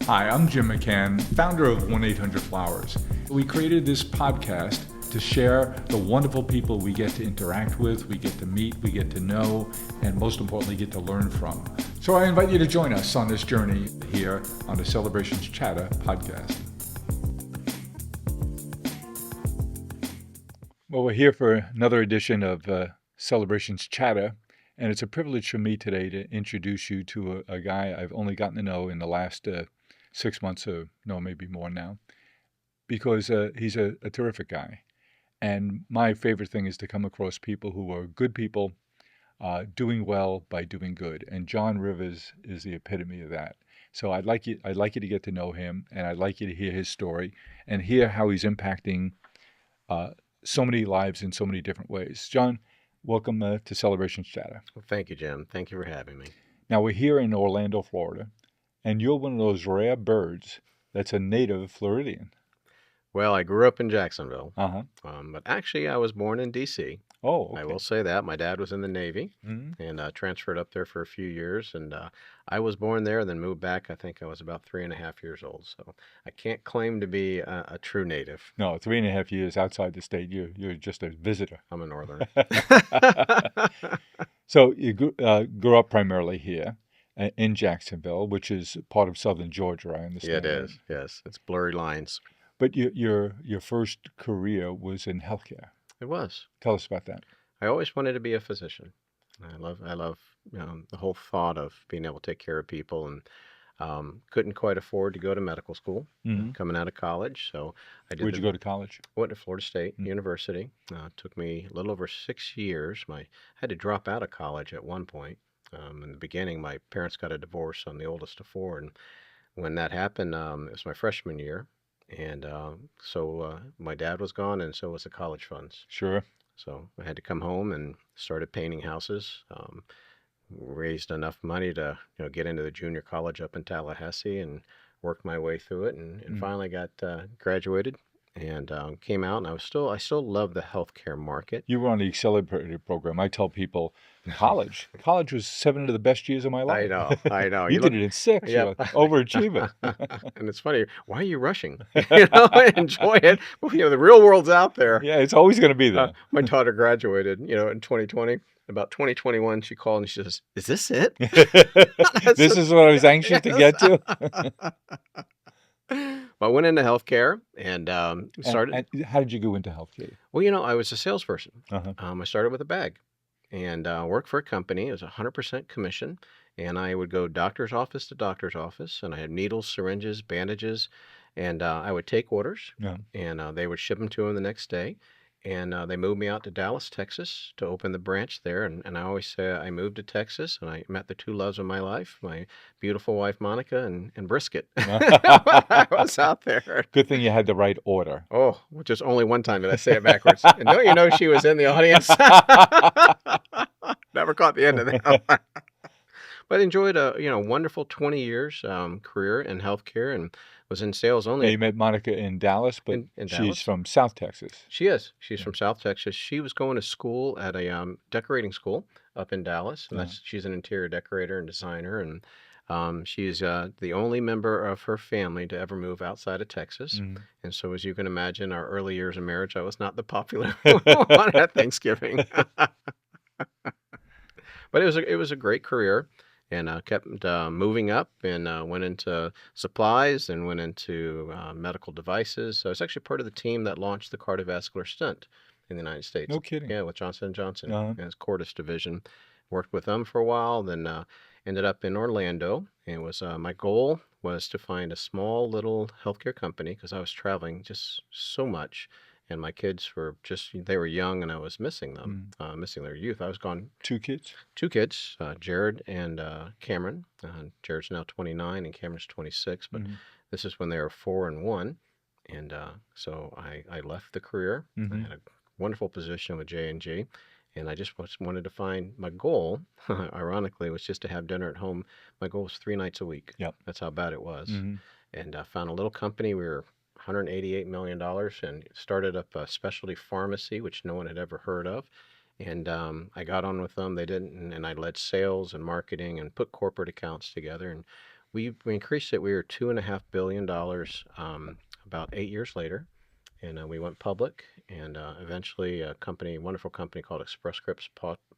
Hi, I'm Jim McCann, founder of 1-800-Flowers. We created this podcast to share the wonderful people we get to interact with, we get to meet, we get to know, and most importantly, get to learn from. So I invite you to join us on this journey here on the Celebrations Chatter podcast. Well, we're here for another edition of Celebrations Chatter, and it's a privilege for me today to introduce you to a guy I've only gotten to know in the last 6 months, or no, maybe more now, because he's a terrific guy. And my favorite thing is to come across people who are good people, doing well by doing good. And John Rivers is the epitome of that. So I'd like you to get to know him, and I'd like you to hear his story and hear how he's impacting so many lives in so many different ways. John, welcome to Celebrations Chatter. Well, thank you, Jim. Thank you for having me. Now, we're here in Orlando, Florida, and you're one of those rare birds that's a native Floridian. Well, I grew up in Jacksonville, Uh-huh. but actually I was born in D.C. Oh, okay. I will say that. My dad was in the Navy Mm-hmm. and transferred up there for a few years. And I was born there and then moved back. I think I was about 3.5 years old. So I can't claim to be a true native. No, 3.5 years outside the state. You're just a visitor. I'm a northerner. So you grew up primarily here in Jacksonville, which is part of southern Georgia, I understand. Yeah, it is. Yes, it's blurry lines. But your first career was in healthcare. It was. Tell us about that. I always wanted to be a physician. I love the whole thought of being able to take care of people, and couldn't quite afford to go to medical school coming out of college. So I did. Where'd you go to college? Went to Florida State University. Took me a little over 6 years. I had to drop out of college at one point. In the beginning, my parents got a divorce. I'm the oldest of four, and when that happened, it was my freshman year, and so my dad was gone, and so was the college funds. Sure. So I had to come home and started painting houses. Raised enough money to get into the junior college up in Tallahassee and worked my way through it, and finally got graduated and came out. And I still love the healthcare market. You were on the accelerator program. I tell people, college was 7 of the best years of my life. I know. You did it in 6. Yeah. You're an overachiever. And it's funny. Why are you rushing? Enjoy it. Well, the real world's out there. Yeah, it's always going to be there. My daughter graduated, in 2020. About 2021, she called and she says, "Is this it?" This is what I was anxious to get to. Well, I went into healthcare and started. And how did you go into healthcare? Well, I was a salesperson. Uh-huh. I started with a bag and worked for a company. It was 100% commission. And I would go doctor's office to doctor's office. And I had needles, syringes, bandages. And I would take orders. Yeah. And they would ship them to them the next day. And they moved me out to Dallas, Texas to open the branch there. And I always say I moved to Texas and I met the two loves of my life, my beautiful wife, Monica, and Brisket. I was out there. Good thing you had the right order. Oh, just only one time did I say it backwards. And don't you know she was in the audience? Never caught the end of that. But enjoyed a wonderful 20 years career in healthcare and was in sales only. Yeah, you met Monica in Dallas, but in she's Dallas. from South Texas. She is. She's from South Texas. She was going to school at a decorating school up in Dallas, and she's an interior decorator and designer, and she's the only member of her family to ever move outside of Texas. And so, as you can imagine, our early years of marriage, I was not the popular one at Thanksgiving. But it was a great career. And kept moving up and went into supplies and went into medical devices. So I was actually part of the team that launched the cardiovascular stent in the United States. No kidding. Yeah, with Johnson & Johnson Uh-huh. as Cordis division. Worked with them for a while, then ended up in Orlando. And was my goal was to find a small little healthcare company because I was traveling just so much. And my kids they were young and I was missing them, missing their youth. I was gone. 2 kids? 2 kids, Jared and Cameron. Jared's now 29 and Cameron's 26, but this is when they were 4 and 1. And so I left the career. I had a wonderful position with J&G, and I just wanted to find my goal, ironically, was just to have dinner at home. My goal was 3 nights a week. Yep. That's how bad it was. And I found a little company. We were $188 million and started up a specialty pharmacy, which no one had ever heard of. And I got on with them. They didn't, and I led sales and marketing and put corporate accounts together. And we increased it. We were $2.5 billion about 8 years later, and we went public. And eventually, wonderful company called Express Scripts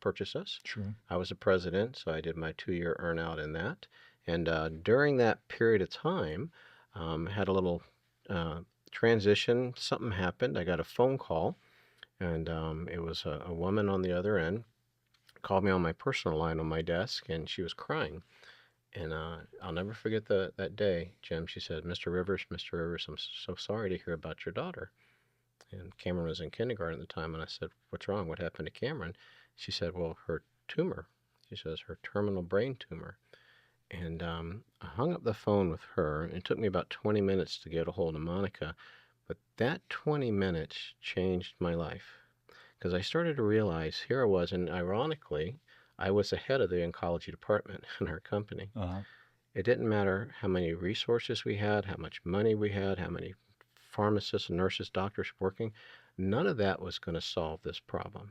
purchased us. True. I was the president, so I did my 2-year earnout in that. And during that period of time, had a little transition. Something happened. I got a phone call, and it was a woman on the other end. Called me on my personal line on my desk, and she was crying. And I'll never forget that day, Jim. She said, Mr. Rivers, I'm so sorry to hear about your daughter. And Cameron was in kindergarten at the time, and I said, what's wrong? What happened to Cameron? She said, well, her tumor. She says, her terminal brain tumor. And I hung up the phone with her, and it took me about 20 minutes to get a hold of Monica. But that 20 minutes changed my life, because I started to realize here I was, and ironically, I was the head of the oncology department in our company. Uh-huh. It didn't matter how many resources we had, how much money we had, how many pharmacists, nurses, doctors working. None of that was going to solve this problem.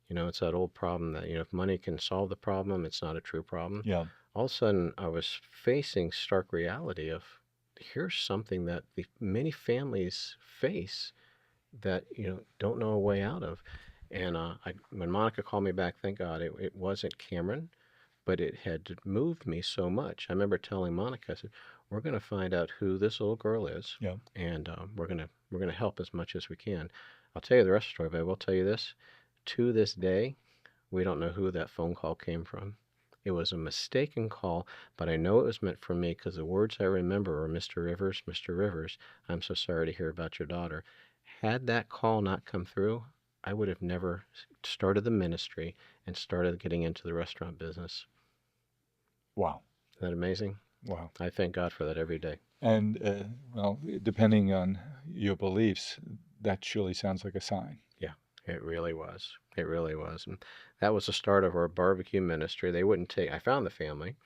It's that old problem that, if money can solve the problem, it's not a true problem. Yeah. All of a sudden, I was facing stark reality of, here's something that many families face that, don't know a way out of. And when Monica called me back, thank God, it wasn't Cameron, but it had moved me so much. I remember telling Monica, I said, we're going to find out who this little girl is, Yeah. and we're going to help as much as we can. I'll tell you the rest of the story, but I will tell you this. To this day, we don't know who that phone call came from. It was a mistaken call, but I know it was meant for me, because the words I remember were, Mr. Rivers, I'm so sorry to hear about your daughter. Had that call not come through, I would have never started the ministry and started getting into the restaurant business. Wow. Isn't that amazing? Wow. I thank God for that every day. And, well, depending on your beliefs, that surely sounds like a sign. Yeah, it really was. It really was. And that was the start of our barbecue ministry. I found the family,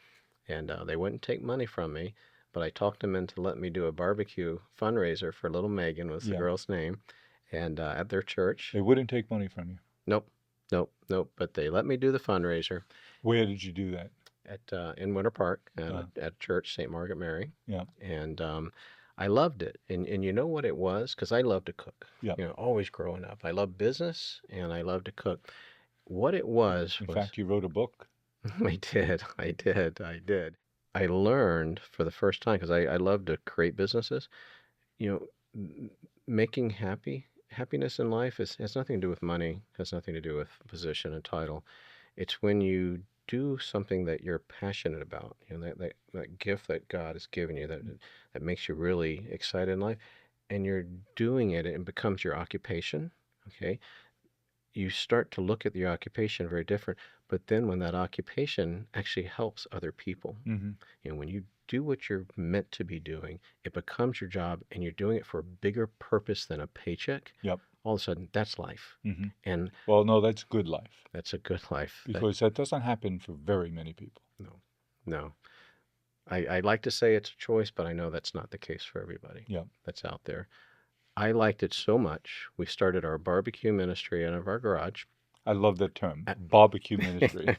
and they wouldn't take money from me, but I talked them into letting me do a barbecue fundraiser for little Megan, was the girl's name, and at their church. They wouldn't take money from you. Nope. But they let me do the fundraiser. Where did you do that? In Winter Park at church, St. Margaret Mary. Yeah. And I loved it. And you know what it was? Because I love to cook. Yeah. Always growing up. I love business, and I love to cook. What it was... In fact, you wrote a book. I did. I learned for the first time, because I love to create businesses, making happiness in life has nothing to do with money, has nothing to do with position and title. It's when you do something that you're passionate about, that gift that God has given you that makes you really excited in life, and you're doing it, and it becomes your occupation, okay? You start to look at your occupation very different, but then when that occupation actually helps other people, when you do what you're meant to be doing, it becomes your job, and you're doing it for a bigger purpose than a paycheck. Yep. All of a sudden, that's life. And well, no, that's good life. That's a good life. Because that doesn't happen for very many people. No. I like to say it's a choice, but I know that's not the case for everybody. Yeah. That's out there. I liked it so much, we started our barbecue ministry out of our garage. I love that term, barbecue ministry.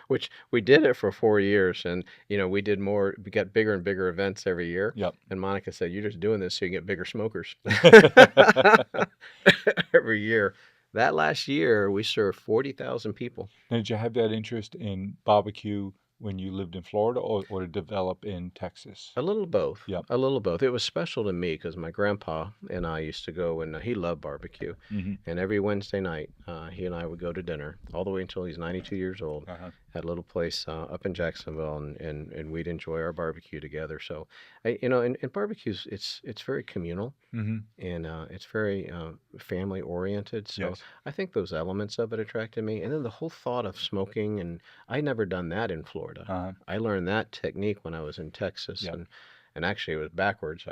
Which we did it for 4 years, and we got bigger and bigger events every year. Yep. And Monica said, you're just doing this so you can get bigger smokers. Every year. That last year, we served 40,000 people. Now, did you have that interest in barbecue when you lived in Florida, or to develop in Texas? A little both. Yep. A little both. It was special to me because my grandpa and I used to go, and he loved barbecue. And every Wednesday night, he and I would go to dinner all the way until he's 92 years old. At a little place up in Jacksonville, and we'd enjoy our barbecue together. So, and barbecues, it's very communal, and it's very family oriented. So Yes. I think those elements of it attracted me. And then the whole thought of smoking, and I'd never done that in Florida. I learned that technique when I was in Texas, and actually it was backwards.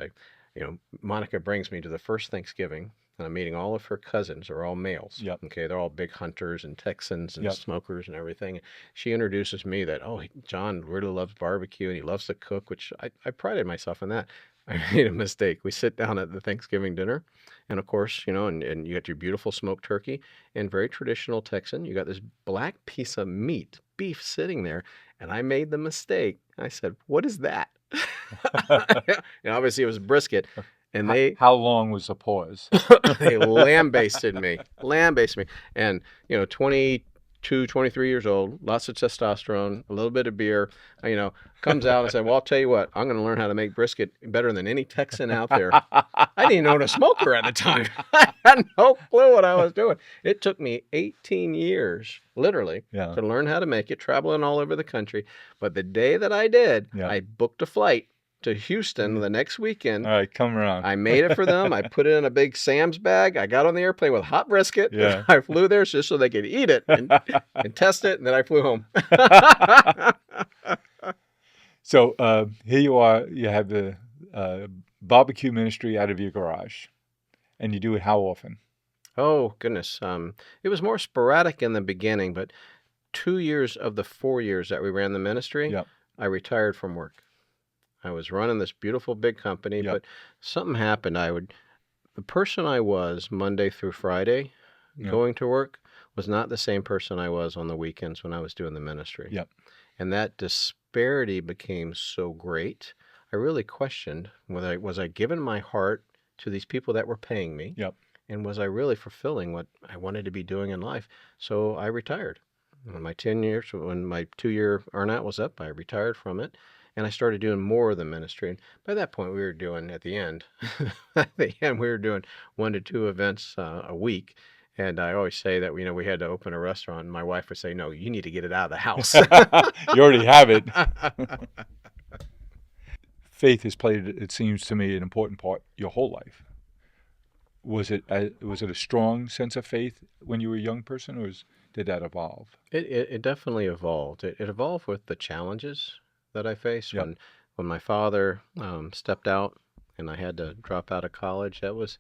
Monica brings me to the first Thanksgiving, and I'm meeting all of her cousins. Are all males. Yep. Okay, they're all big hunters and Texans and smokers and everything. She introduces me that, John really loves barbecue, and he loves to cook, which I prided myself in that. I made a mistake. We sit down at the Thanksgiving dinner, and of course, and you got your beautiful smoked turkey, and very traditional Texan. You got this black piece of meat, beef, sitting there, And I made the mistake. I said, "What is that?" And obviously it was brisket. And How long was the pause? they lambasted me. And, 22, 23 years old, lots of testosterone, a little bit of beer, comes out and said, "Well, I'll tell you what, I'm going to learn how to make brisket better than any Texan out there." I didn't even own a smoker at the time. I had no clue what I was doing. It took me 18 years, literally, Yeah. to learn how to make it, traveling all over the country. But the day that I did, Yeah. I booked a flight to Houston the next weekend. All right, come around. I made it for them. I put it in a big Sam's bag. I got on the airplane with hot brisket. Yeah. I flew there just so they could eat it and test it, and then I flew home. So here you are. You have the barbecue ministry out of your garage, and you do it how often? Oh, goodness. It was more sporadic in the beginning, but 2 years of the 4 years that we ran the ministry, Yep. I retired from work. I was running this beautiful big company, Yep. but something happened. The person I was Monday through Friday Yep. going to work was not the same person I was on the weekends when I was doing the ministry. Yep. And that disparity became so great. I really questioned whether was I giving my heart to these people that were paying me, Yep. and was I really fulfilling what I wanted to be doing in life? So I retired. When my 2-year earnout was up, I retired from it. And I started doing more of the ministry. And by that point, we were doing, at the end, we were doing 1 to 2 events a week. And I always say that, we had to open a restaurant. And my wife would say, "No, you need to get it out of the house." You already have it. Faith has played, it seems to me, an important part your whole life. Was it a strong sense of faith when you were a young person, or did that evolve? It definitely evolved. It evolved with the challenges that I faced. Yep. When my father stepped out and I had to drop out of college, it was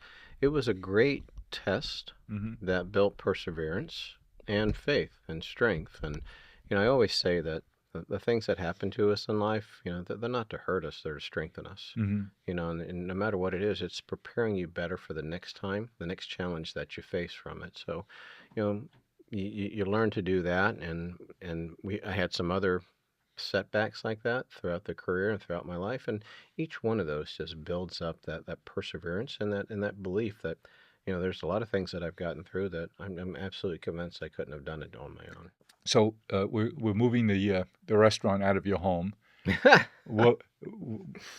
a great test that built perseverance and faith and strength. And I always say that the things that happen to us in life, they're not to hurt us, they're to strengthen us. And no matter what it is, it's preparing you better for the next time, the next challenge that you face from it. So, you learn to do that, and I had some other setbacks like that throughout the career and throughout my life, and each one of those just builds up that perseverance and that belief that there's a lot of things that I've gotten through that I'm absolutely convinced I couldn't have done it on my own. So we're moving the restaurant out of your home.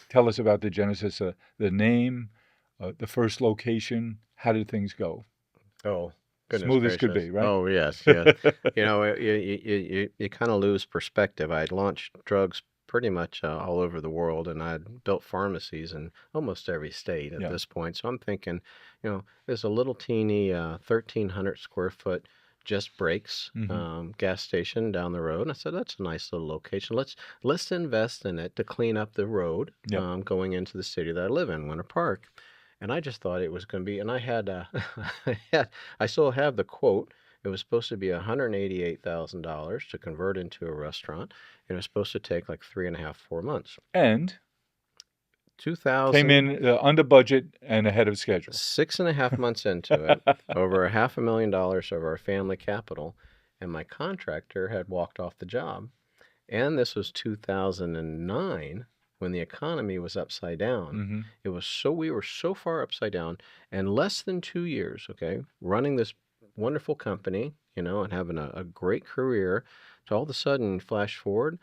Tell us about the genesis, the name, the first location. How did things go? Oh, goodness Smooth as gracious. could be, right? Oh, yes, yes. You kind of lose perspective. I'd launched drugs pretty much all over the world, and I'd built pharmacies in almost every state at Yeah. this point. So I'm thinking, there's a little teeny 1,300 square foot Just Breaks gas station down the road. And I said, that's a nice little location. Let's invest in it to clean up the road Yep. going into the city that I live in, Winter Park. And I just thought it was going to be, and I had, I still have the quote. It was supposed to be $188,000 to convert into a restaurant. It was supposed to take like 3.5, 4 months. And 2000 came in under budget and ahead of schedule. 6.5 months into it, over $500,000 of our family capital, and my contractor had walked off the job. And this was 2009. When the economy was upside down. We were so far upside down, and less than 2 years, okay, running this wonderful company, and having a great career, to all of a sudden flash forward,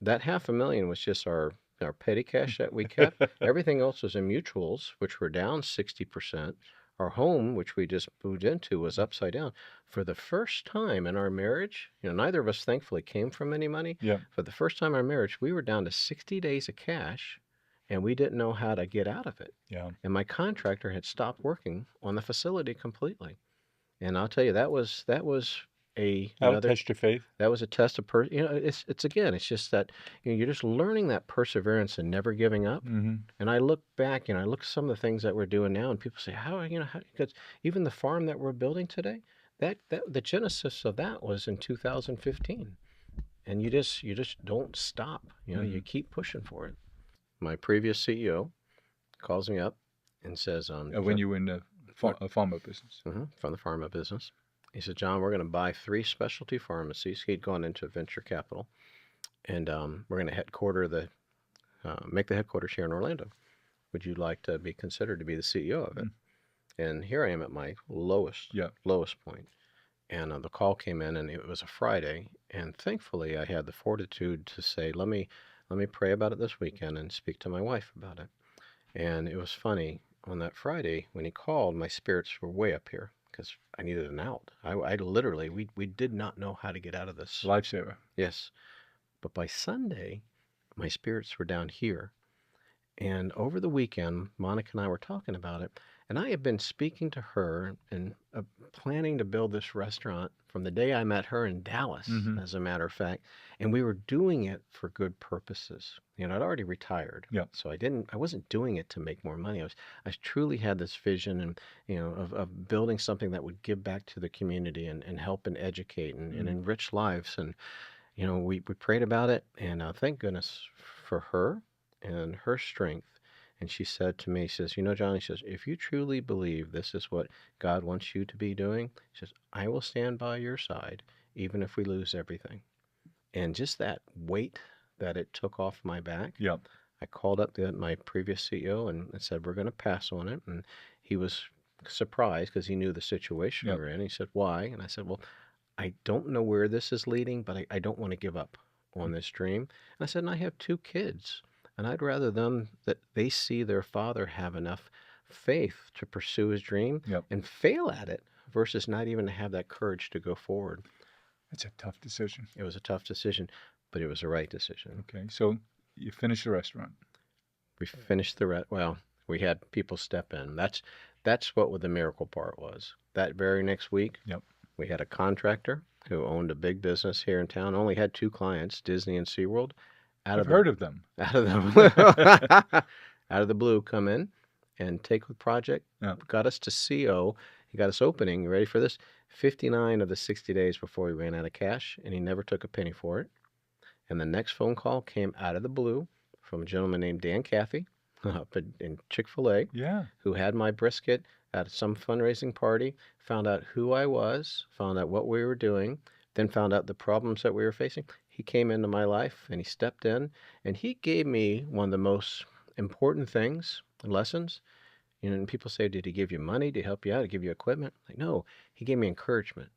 that $500,000 was just our petty cash that we kept. Everything else was in mutuals, which were down 60%. Our home, which we just moved into, was upside down. For the first time in our marriage, neither of us thankfully came from any money. Yeah. For the first time in our marriage, we were down to 60 days of cash, and we didn't know how to get out of it. Yeah. And my contractor had stopped working on the facility completely. And I'll tell you, that was That'll test your faith. That was a test of it's just that you're just learning that perseverance and never giving up. And I look back, I look at some of the things that we're doing now, and people say, how because even the farm that we're building today, that the genesis of that was in 2015, and you just don't stop. You keep pushing for it. My previous CEO calls me up and says, When you were in the pharma business. From the pharma business. He said, "John, we're going to buy 3 specialty pharmacies." He'd gone into venture capital. and we're going to make the headquarters here in Orlando. Would you like to be considered to be the CEO of it? And here I am at my lowest point. And the call came in, and it was a Friday. And thankfully, I had the fortitude to say, let me pray about it this weekend and speak to my wife about it. And it was funny. On that Friday, when he called, my spirits were way up here because I needed an out. I literally, we did not know how to get out of this. Lifesaver. Yes. But by Sunday, my spirits were down here. And over the weekend, Monica and I were talking about it, and I have been speaking to her and planning to build this restaurant from the day I met her in Dallas, as a matter of fact. And we were doing it for good purposes. I'd already retired, so I wasn't doing it to make more money. I truly had this vision and of building something that would give back to the community and help and educate and enrich lives. And we prayed about it, and thank goodness for her and her strength. And she said to me, she says, Johnny, she says, if you truly believe this is what God wants you to be doing, she says, I will stand by your side, even if we lose everything. And just that weight that it took off my back, I called up my previous CEO and said, we're going to pass on it. And he was surprised because he knew the situation we were in. He said, why? And I said, well, I don't know where this is leading, but I don't want to give up on this dream. And I said, and I have 2 kids. And I'd rather that they see their father have enough faith to pursue his dream and fail at it versus not even have that courage to go forward. That's a tough decision. It was a tough decision, but it was the right decision. Okay, so you finished the restaurant. We finished we had people step in. That's what the miracle part was. That very next week, we had a contractor who owned a big business here in town, only had 2 clients, Disney and SeaWorld. I've heard of them. Out of the blue, come in and take the project. Got us to CO. He got us opening. You ready for this? 59 of the 60 days before we ran out of cash, and he never took a penny for it. And the next phone call came out of the blue from a gentleman named Dan Cathy up in Chick-fil-A, who had my brisket at some fundraising party, found out who I was, found out what we were doing, then found out the problems that we were facing. He came into my life and he stepped in and he gave me one of the most important things and lessons. And people say, did he give you money to help you out, to give you equipment? Like, no, he gave me encouragement.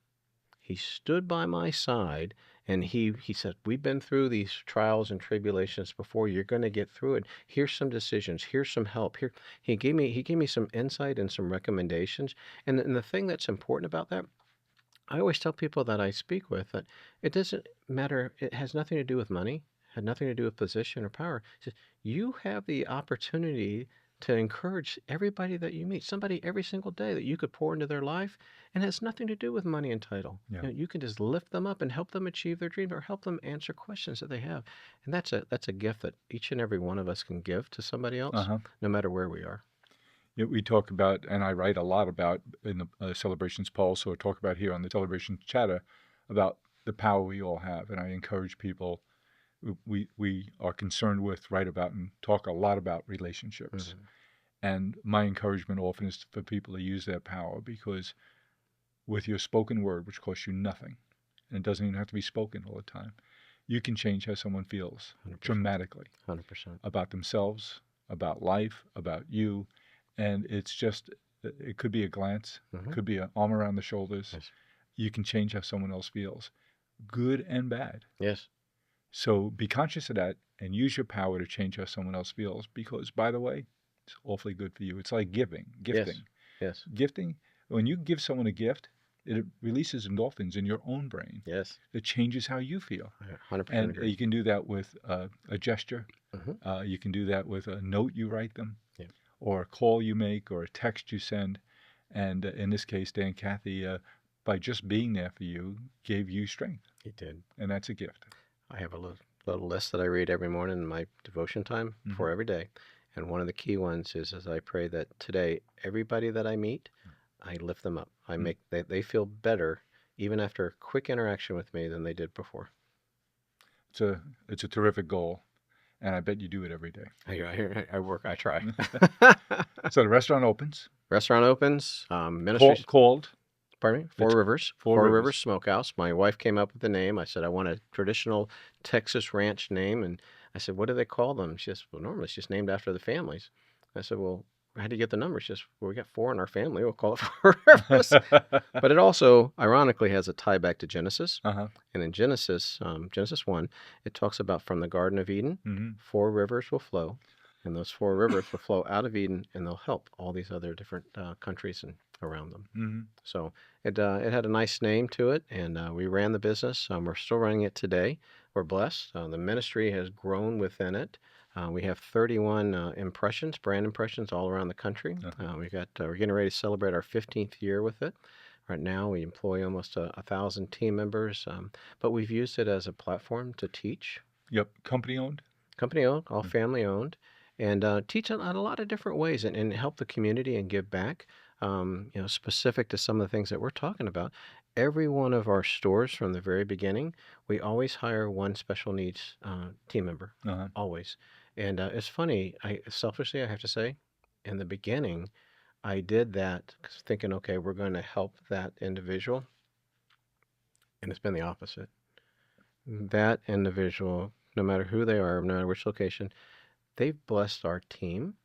He stood by my side and he said, we've been through these trials and tribulations before. You're going to get through it. Here's some decisions. Here's some help. Here, he gave me some insight and some recommendations. And the thing that's important about that, I always tell people that I speak with that it doesn't matter. It has nothing to do with money, had nothing to do with position or power. You have the opportunity to encourage everybody that you meet, somebody every single day that you could pour into their life, and it has nothing to do with money and title. You can just lift them up and help them achieve their dreams or help them answer questions that they have. And that's a gift that each and every one of us can give to somebody else, no matter where we are. We talk about, and I write a lot about in the Celebrations Pulse, or talk about here on the Celebrations Chatter, about the power we all have. And I encourage people, we are concerned with, write about, and talk a lot about relationships. And my encouragement often is for people to use their power, because with your spoken word, which costs you nothing, and it doesn't even have to be spoken all the time, you can change how someone feels 100%. Dramatically 100%. About themselves, about life, about you. And it's just, it could be a glance, it could be an arm around the shoulders. You can change how someone else feels, good and bad. Yes. So be conscious of that and use your power to change how someone else feels, because, by the way, it's awfully good for you. It's like gifting. Yes. Gifting, when you give someone a gift, it releases endorphins in your own brain. Yes. It changes how you feel. 100% and agree. You can do that with a gesture. You can do that with a note you write them. Or a call you make, or a text you send. And in this case, Dan Cathy, by just being there for you, gave you strength. He did. And that's a gift. I have a little list that I read every morning in my devotion time for every day. And one of the key ones is, as I pray that today, everybody that I meet, I lift them up. I make they feel better even after a quick interaction with me than they did before. It's a terrific goal. And I bet you do it every day. I try. So the restaurant opens. Restaurant opens. Ministry Called. Pardon me? It's Four Four Rivers Rivers. Smokehouse. My wife came up with the name. I said, I want a traditional Texas ranch name. And I said, what do they call them? She says, well, normally it's just named after the families. I said, well, how do you get the number? She says, well, we got 4 in our family. We'll call it Four Rivers. But it also, ironically, has a tie back to Genesis. Uh-huh. And in Genesis 1, it talks about from the Garden of Eden, Mm-hmm. 4 rivers will flow. And those 4 rivers will flow out of Eden, and they'll help all these other different countries and around them. Mm-hmm. So it had a nice name to it, and we ran the business. We're still running it today. We're blessed. The ministry has grown within it. We have 31 brand impressions all around the country. Uh-huh. We're getting ready to celebrate our 15th year with it. Right now, we employ almost 1,000 team members, but we've used it as a platform to teach. Yep. Company owned? Company owned, all family owned, and teach in a lot of different ways and help the community and give back. Specific to some of the things that we're talking about. Every one of our stores from the very beginning, we always hire one special needs team member, Uh-huh. always. And it's funny, selfishly, I have to say, in the beginning, I did that thinking, okay, we're going to help that individual. And it's been the opposite. That individual, no matter who they are, no matter which location, they've blessed our team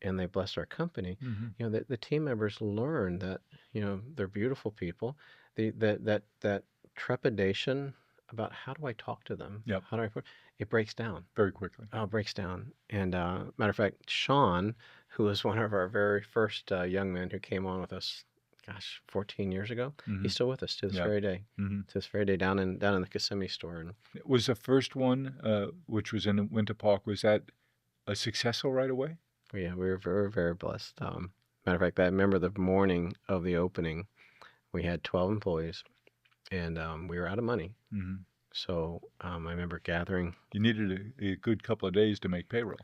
and they blessed our company. Mm-hmm. The team members learn that, they're beautiful people. That trepidation about how do I talk to them? Yep. How do it breaks down. Very quickly. It breaks down. And matter of fact, Sean, who was one of our very first young men who came on with us, 14 years ago, Mm-hmm. he's still with us to this very day. Mm-hmm. To this very day, down in the Kissimmee store. And Was the first one, which was in Winter Park, was that a successful right away? yeah, we were very, very blessed. Matter of fact, I remember the morning of the opening, we had 12 employees, and we were out of money. Mm-hmm. So I remember gathering. You needed a good couple of days to make payroll.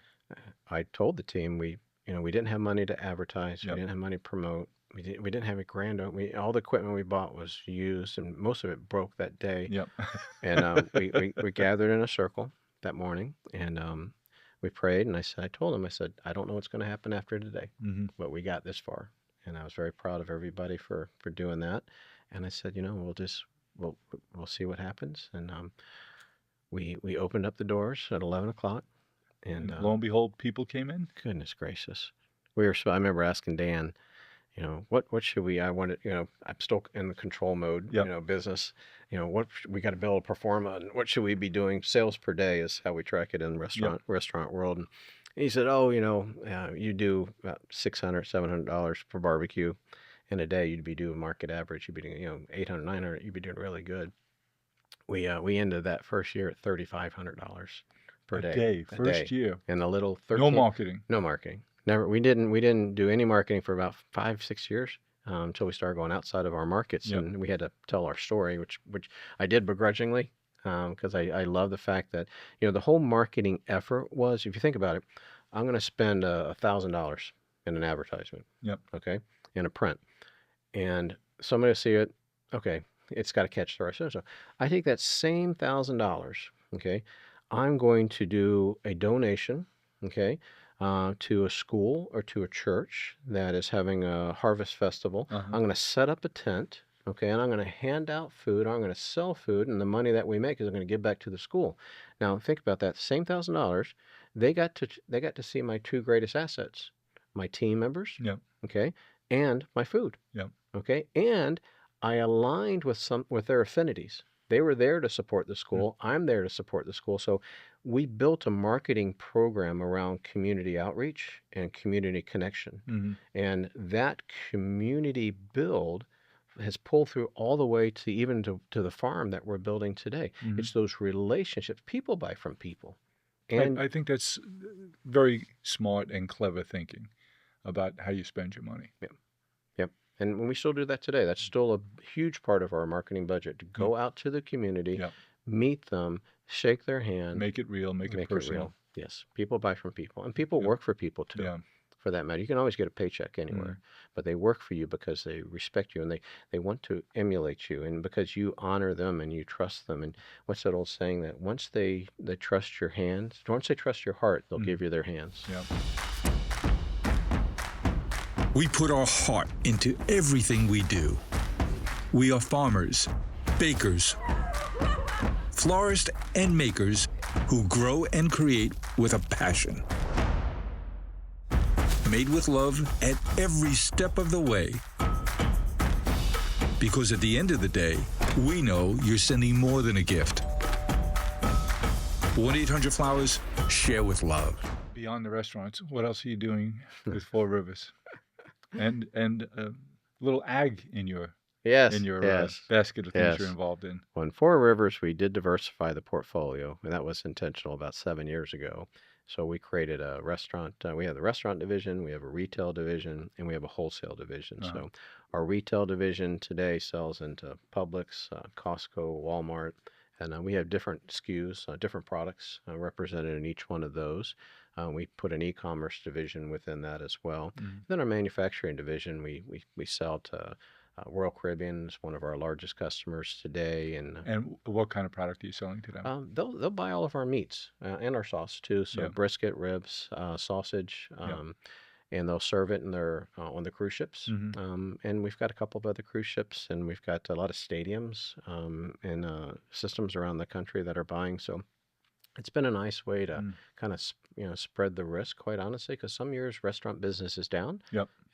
I told the team we didn't have money to advertise. Yep. We didn't have money to promote. We didn't have a grand opening. All the equipment we bought was used, and most of it broke that day. Yep. And we gathered in a circle that morning, and we prayed. And I told them, I don't know what's going to happen after today, Mm-hmm. but we got this far, and I was very proud of everybody for doing that. And I said, we'll see what happens. And we opened up the doors at 11 o'clock, and lo and behold, people came in. goodness gracious, I remember asking Dan, what should I wanted, I'm still in the control mode, Yep. business, what we got to build a performa, and what should we be doing? Sales per day is how we track it in the restaurant world. And he said, you do about $600, $700 per barbecue in a day. You'd be doing market average. You'd be doing, $800, $900. You'd be doing really good. We ended that first year at $3,500 per day. First year. And a little 13. No marketing. No marketing. Never. We didn't do any marketing for about 5-6 years until we started going outside of our markets, Yep. and we had to tell our story, which I did begrudgingly, because I love the fact that the whole marketing effort was, if you think about it, I'm going to spend $1,000 in an advertisement. Yep. Okay, in a print, and somebody will see it. Okay, it's got to catch the rest. So I take that same $1,000. Okay, I'm going to do a donation. Okay. To a school or to a church that is having a harvest festival. Uh-huh. I'm going to set up a tent, okay, and I'm going to hand out food. I'm going to sell food, and the money that we make is I'm going to give back to the school. Now, think about that. Same $1,000, they got to see my 2 greatest assets, my team members, Yep. okay, and my food, Yep. okay, and I aligned with their affinities. They were there to support the school. I'm there to support the school. So we built a marketing program around community outreach and community connection. Mm-hmm. And that community build has pulled through all the way to even to the farm that we're building today. Mm-hmm. It's those relationships. People buy from people. And I think that's very smart and clever thinking about how you spend your money. Yep. And we still do that today. That's still a huge part of our marketing budget, to go out to the community, Yep. meet them, shake their hand. Make it real, make it personal. real. Yes, people buy from people, and people work for people too. Yeah. For that matter, you can always get a paycheck anywhere, but they work for you because they respect you and they want to emulate you, and because you honor them and you trust them. And what's that old saying, that once they trust your hands, once they trust your heart, they'll give you their hands. Yeah. We put our heart into everything we do. We are farmers, bakers, florists, and makers who grow and create with a passion. Made with love at every step of the way. Because at the end of the day, we know you're sending more than a gift. 1-800-Flowers, share with love. Beyond the restaurants, what else are you doing with Four Rivers? And a little ag in your basket of things you're involved in. Well, in Four Rivers, we did diversify the portfolio, and that was intentional about 7 years ago. So we created a restaurant. We have the restaurant division, we have a retail division, and we have a wholesale division. So our retail division today sells into Publix, Costco, Walmart, and we have different SKUs, different products represented in each one of those. We put an e-commerce division within that as well. Then our manufacturing division, we sell to Royal Caribbean is one of our largest customers today. And what kind of product are you selling to them? They'll buy all of our meats and our sauce too. So brisket, ribs, sausage, and they'll serve it in their on the cruise ships. And we've got a couple of other cruise ships, and we've got a lot of stadiums and systems around the country that are buying. So it's been a nice way to kind of spread the risk, quite honestly, because some years restaurant business is down.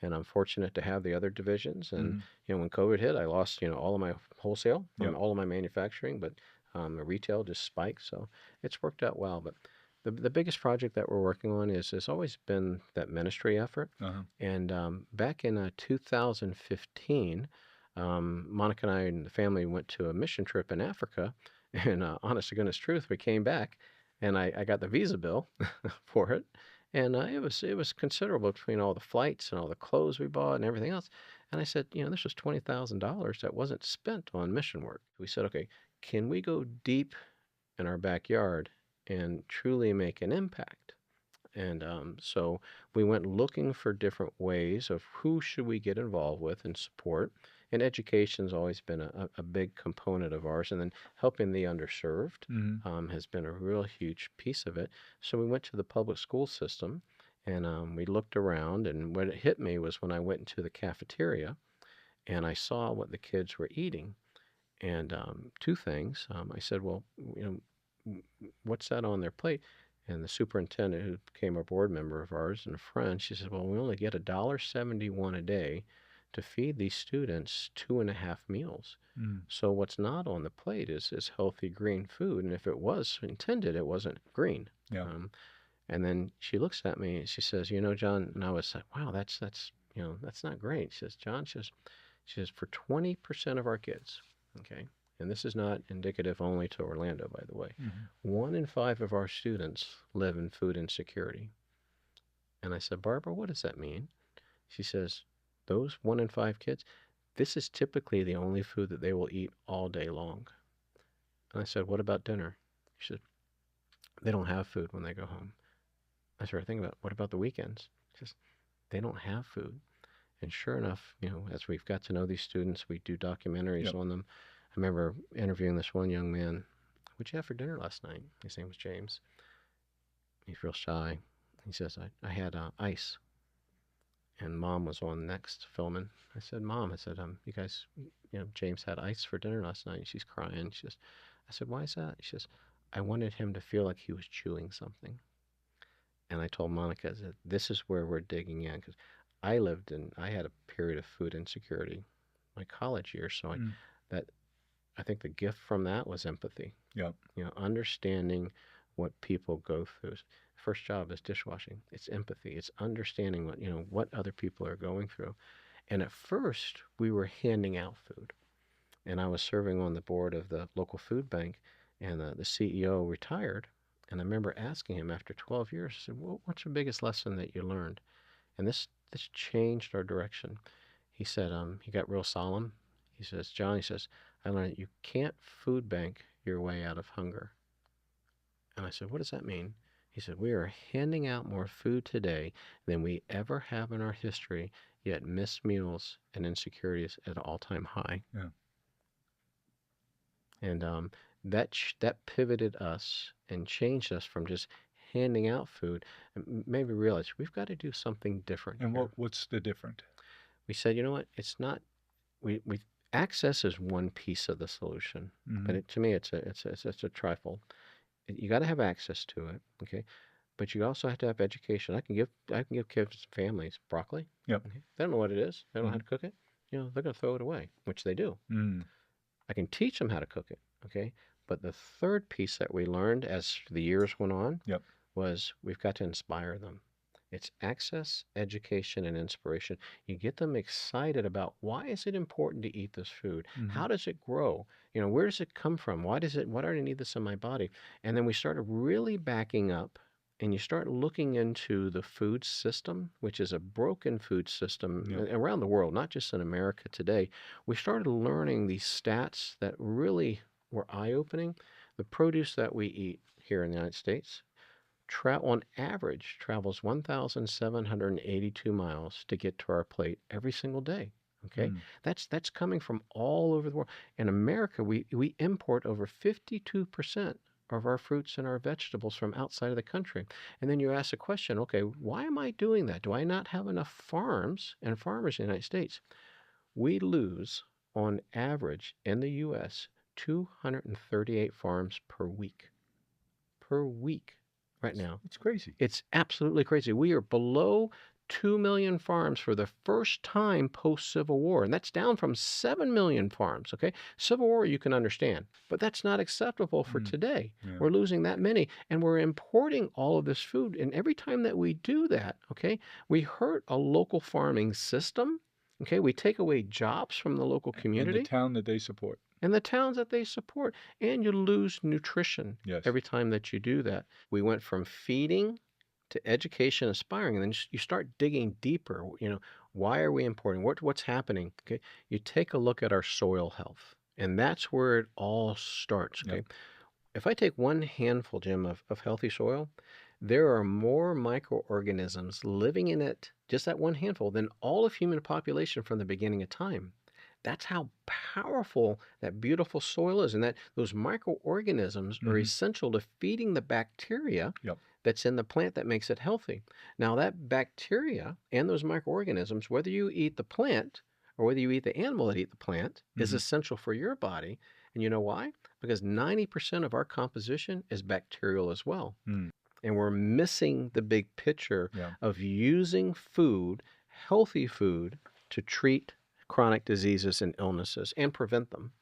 And I'm fortunate to have the other divisions. And when COVID hit, I lost all of my wholesale and all of my manufacturing, but the retail just spiked. So it's worked out well. But the biggest project that we're working on has always been that ministry effort. And back in 2015, Monica and I and the family went to a mission trip in Africa. And honest to goodness truth, we came back, and I got the visa bill for it. And it was considerable between all the flights and all the clothes we bought and everything else. And I said, this was $20,000 that wasn't spent on mission work. We said, okay, can we go deep in our backyard and truly make an impact? And so we went looking for different ways of who should we get involved with and support. And education's always been a big component of ours. And then helping the underserved has been a real huge piece of it. So we went to the public school system, and we looked around. And what hit me was when I went into the cafeteria, and I saw what the kids were eating. And two things. I said, well, what's that on their plate? And the superintendent, who became a board member of ours and a friend, she said, well, we only get $1.71 a day to feed these students 2.5 meals. So what's not on the plate is healthy green food. And if it was intended, it wasn't green. And then she looks at me and she says, John, and I was like, wow, that's not great. She says, John, she says, for 20% of our kids, okay, and this is not indicative only to Orlando, by the way, 1 in 5 of our students live in food insecurity. And I said, Barbara, what does that mean? She says, those 1 in 5 kids, this is typically the only food that they will eat all day long. And I said, what about dinner? She said, they don't have food when they go home. I started thinking about, what about the weekends? She says, they don't have food. And sure enough, as we've got to know these students, we do documentaries on them. I remember interviewing this one young man. What'd you have for dinner last night? His name was James. He's real shy. He says, I had ice. And Mom was on next filming. I said, Mom, you guys, James had ice for dinner last night. And she's crying. I said, why is that? She says, I wanted him to feel like he was chewing something. And I told Monica, I said, this is where we're digging in. Because I had a period of food insecurity my college years. So I think the gift from that was empathy. Understanding what people go through. First job is dishwashing. It's empathy. It's understanding what other people are going through. And at first, we were handing out food. And I was serving on the board of the local food bank, and the CEO retired. And I remember asking him after 12 years, I said, well, what's the biggest lesson that you learned? And this changed our direction. He said, he got real solemn. He says, John, I learned you can't food bank your way out of hunger. And I said, what does that mean? He said, we are handing out more food today than we ever have in our history, yet missed meals and insecurities at an all-time high. And that pivoted us and changed us from just handing out food and maybe realized we've got to do something different. And what's the different? We said, it's not, Access is one piece of the solution, but Mm-hmm. to me, it's a trifle. You got to have access to it, okay? But you also have to have education. I can give kids and families broccoli. Yep. Okay? They don't know what it is. They don't know how Mm-hmm. to cook it. They're going to throw it away, which they do. Mm. I can teach them how to cook it, okay? But the third piece that we learned as the years went on Yep. was we've got to inspire them. It's access, education, and inspiration. You get them excited about why is it important to eat this food? Mm-hmm. How does it grow? Where does it come from? Why do I need this in my body? And then we started really backing up and you start looking into the food system, which is a broken food system Yep. around the world, not just in America today. We started learning these stats that really were eye-opening. The produce that we eat here in the United States, on average, travels 1,782 miles to get to our plate every single day. Okay, Mm. that's coming from all over the world. In America, we import over 52% of our fruits and our vegetables from outside of the country. And then you ask the question, okay, why am I doing that? Do I not have enough farms and farmers in the United States? We lose, on average, in the U.S., 238 farms per week. Per week right now. It's crazy. It's absolutely crazy. We are below 2 million farms for the first time post-Civil War, and that's down from 7 million farms, okay? Civil War you can understand, but that's not acceptable for Mm. today. Yeah. We're losing that many, and we're importing all of this food, and every time that we do that, okay, we hurt a local farming system, okay? We take away jobs from the local And the community town that they support. and the towns that they support, and you lose nutrition Yes. every time that you do that. We went from feeding to education, aspiring, and then you start digging deeper. Why are we importing? What's happening? Okay, you take a look at our soil health, and that's where it all starts. Okay, Yep. if I take one handful, Jim, of healthy soil, there are more microorganisms living in it, just that one handful, than all of human population from the beginning of time. That's how powerful that beautiful soil is, and that those microorganisms are Mm-hmm. essential to feeding the bacteria Yep. that's in the plant that makes it healthy. Now, that bacteria and those microorganisms, whether you eat the plant or whether you eat the animal that eat the plant, is Mm-hmm. essential for your body. And you know why? Because 90% of our composition is bacterial as well. Mm. And we're missing the big picture Yeah. of using food, healthy food, to treat chronic diseases and illnesses and prevent them.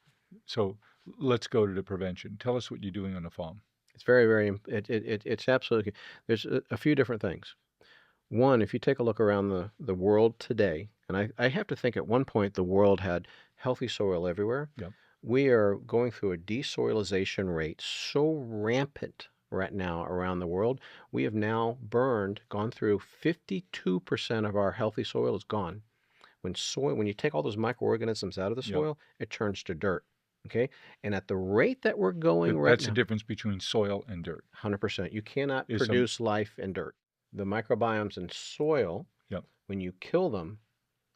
So let's go to the prevention. Tell us what you're doing on the farm. It's very, very, it's absolutely, there's a few different things. One, if you take a look around the world today, and I have to think at one point the world had healthy soil everywhere. Yep. We are going through a desoilization rate so rampant right now around the world. We have now gone through 52% of our healthy soil is gone. When you take all those microorganisms out of the Yep. soil, it turns to dirt. Okay? And at the rate that we're going right That's now, the difference between soil and dirt. 100%, you cannot Is produce life in dirt. The microbiomes in soil, Yep. when you kill them,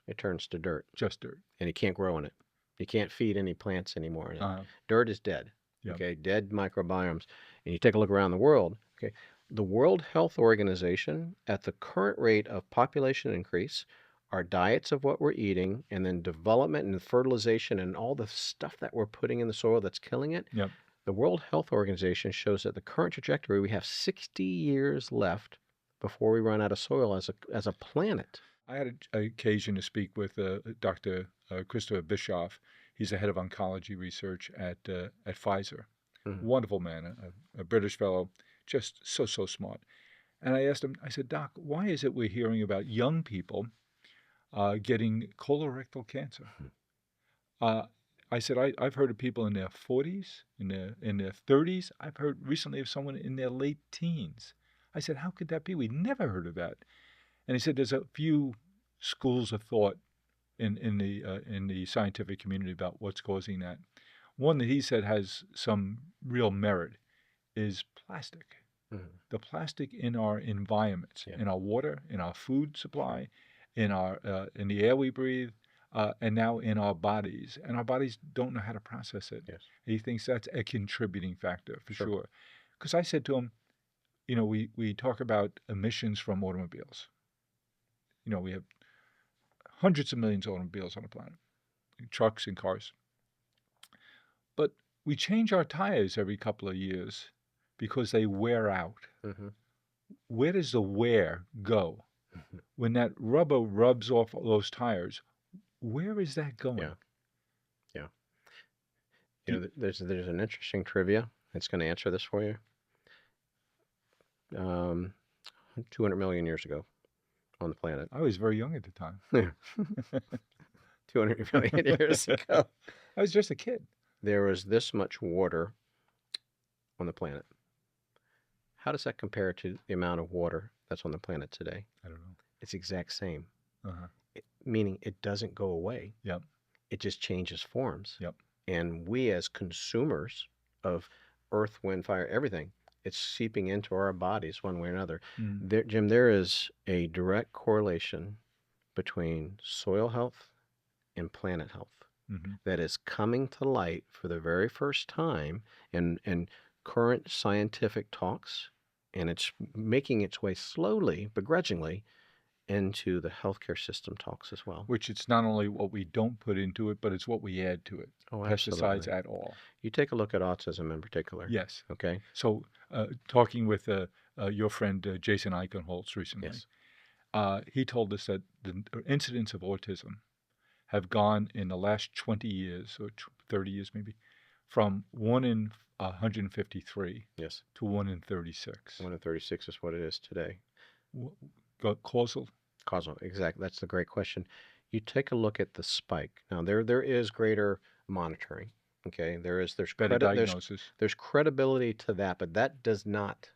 it turns to dirt, Just dirt. and you can't grow in it. You can't feed any plants anymore in it. Uh-huh. Dirt is dead. Yep. Okay, dead microbiomes. And you take a look around the world. Okay, the World Health Organization, at the current rate of population increase, our diets of what we're eating, and then development and fertilization and all the stuff that we're putting in the soil that's killing it. Yep. The World Health Organization shows that the current trajectory, we have 60 years left before we run out of soil as a planet. I had an occasion to speak with Dr. Christopher Bischoff. He's the head of oncology research at Pfizer. Mhm. Wonderful man, a British fellow, just so smart. And I asked him, I said, Doc, why is it we're hearing about young people getting colorectal cancer? I said, I've heard of people in their 40s, in their 30s. I've heard recently of someone in their late teens. I said, how could that be? We never heard of that. And he said, there's a few schools of thought in the scientific community about what's causing that. One that he said has some real merit is plastic. Mhm. The plastic in our environments, Yeah. in our water, in our food supply, in the air we breathe, and now in our bodies. And our bodies don't know how to process it. Yes. He thinks that's a contributing factor for Sure. sure. Because I said to him, we talk about emissions from automobiles. We have hundreds of millions of automobiles on the planet. trucks and cars. But we change our tires every couple of years because they wear out. Mm-hmm. Where does the wear go? When that rubber rubs off those tires, where is that going? Yeah. Yeah. You know, there's an interesting trivia that's going to answer this for you. 200 million years ago on the planet. I was very young at the time. 200 million years ago. I was just a kid. There was this much water on the planet. How does that compare to the amount of water that's on the planet today? I don't know. It's the exact same. Uh-huh. Meaning it doesn't go away. Yep. It just changes forms. Yep. And we as consumers of earth, wind, fire, everything, it's seeping into our bodies one way or another. Jim, there is a direct correlation between soil health and planet health that is coming to light for the very first time in current scientific talks, and it's making its way slowly, begrudgingly, into the healthcare system talks as well. Which it's not only what we don't put into it, but it's what we add to it. Oh, pesticides at all. You take a look at autism in particular. Yes. Okay. So talking with your friend Jason Eichenholz recently, Yes. He told us that the incidence of autism have gone in the last 20 years, or 30 years maybe, from 1 in 153 Yes. to 1 in 36. 1 in 36 is what it is today. Causal? Causal, exactly. That's the great question. You take a look at the spike. Now, there is greater monitoring. Okay, there's better diagnosis. There's credibility to that, but that does not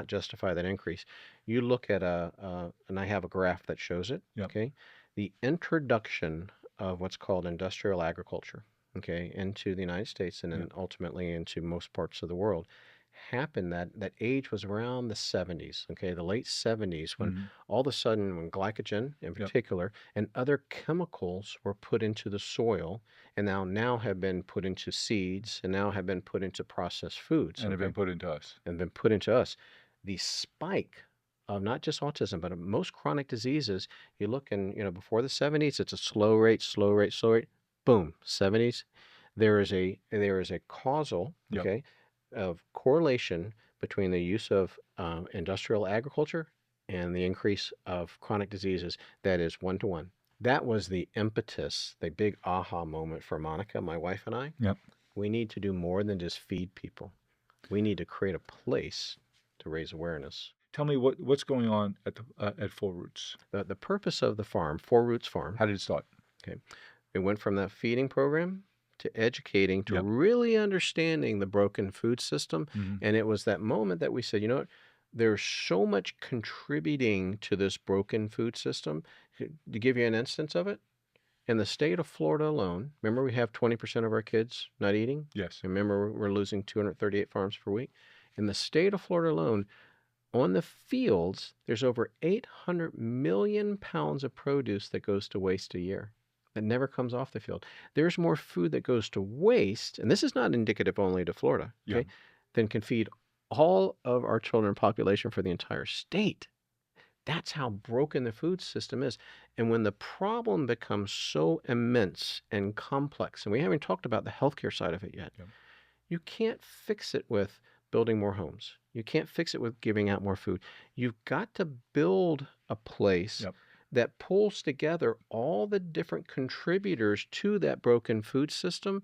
justify that increase. You look at and I have a graph that shows it. Yep. Okay, the introduction of what's called industrial agriculture, okay, into the United States and then ultimately into most parts of the world, happened that age was around the 70s, okay, the late 70s, when all of a sudden, when glycogen in particular and other chemicals were put into the soil and now have been put into seeds and now have been put into processed foods. And have been put into us. And been put into us. The spike of not just autism, but of most chronic diseases, you look and, before the 70s, it's a slow rate, boom, 70s. There is a causal, okay, of correlation between the use of industrial agriculture and the increase of chronic diseases that is 1-to-1. That was the impetus, the big aha moment for Monica, my wife, and I. Yep. We need to do more than just feed people. We need to create a place to raise awareness. Tell me what's going on at Four Roots. The purpose of the farm, Four Roots Farm. How did it start? Okay, it went from that feeding program to educating, to really understanding the broken food system. And it was that moment that we said, you know what, there's so much contributing to this broken food system. To give you an instance of it, in the state of Florida alone, remember we have 20% of our kids not eating? Yes. Remember we're losing 238 farms per week? In the state of Florida alone, on the fields, there's over 800 million pounds of produce that goes to waste a year. That never comes off the field. There's more food that goes to waste, and this is not indicative only to Florida, okay, than can feed all of our children population for the entire state. That's how broken the food system is. And when the problem becomes so immense and complex, and we haven't talked about the healthcare side of it yet, you can't fix it with building more homes. You can't fix it with giving out more food. You've got to build a place that pulls together all the different contributors to that broken food system,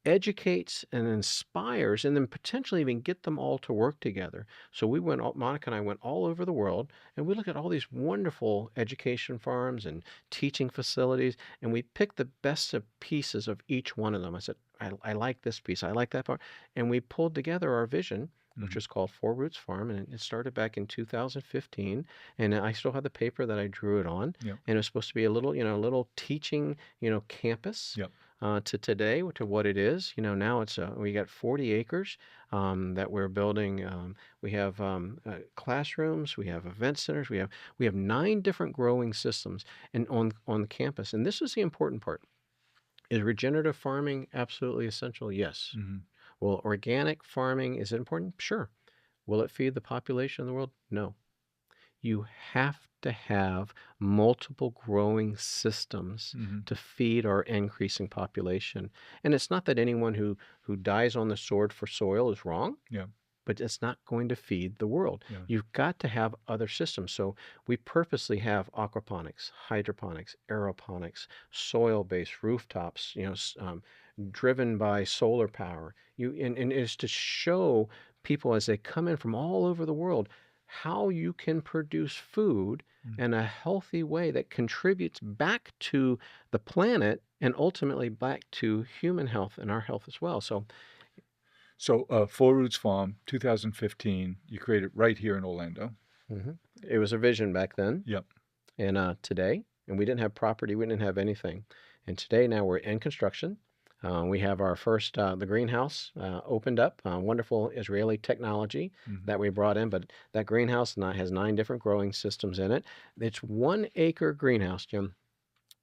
educates and inspires, and then potentially even get them all to work together. So Monica and I went all over the world, and we looked at all these wonderful education farms and teaching facilities, and we picked the best of pieces of each one of them. I said, I like this piece, I like that part. And we pulled together our vision, which was called Four Roots Farm, and it started back in 2015. And I still have the paper that I drew it on, and it was supposed to be a little teaching, campus. To today, to what it is. Now it's we got 40 acres that we're building. We have classrooms, we have event centers, we have 9 different growing systems and on the campus. And this is the important part. Is regenerative farming absolutely essential? Yes. Well, organic farming, is it important? Sure. Will it feed the population of the world? No. you have to have multiple growing systems to feed our increasing population. And it's not that anyone who dies on the sword for soil is wrong. Yeah. But it's not going to feed the world. Yeah. You've got to have other systems. So we purposely have aquaponics, hydroponics, aeroponics, soil-based rooftops, driven by solar power. And it's to show people as they come in from all over the world how you can produce food in a healthy way that contributes back to the planet and ultimately back to human health and our health as well. So, Four Roots Farm, 2015, you created right here in Orlando. It was a vision back then. Yep. And today, and we didn't have property, we didn't have anything. And today, now we're in construction. We have our first, the greenhouse opened up, wonderful Israeli technology that we brought in. But that greenhouse has 9 different growing systems in it. It's 1 acre greenhouse, Jim.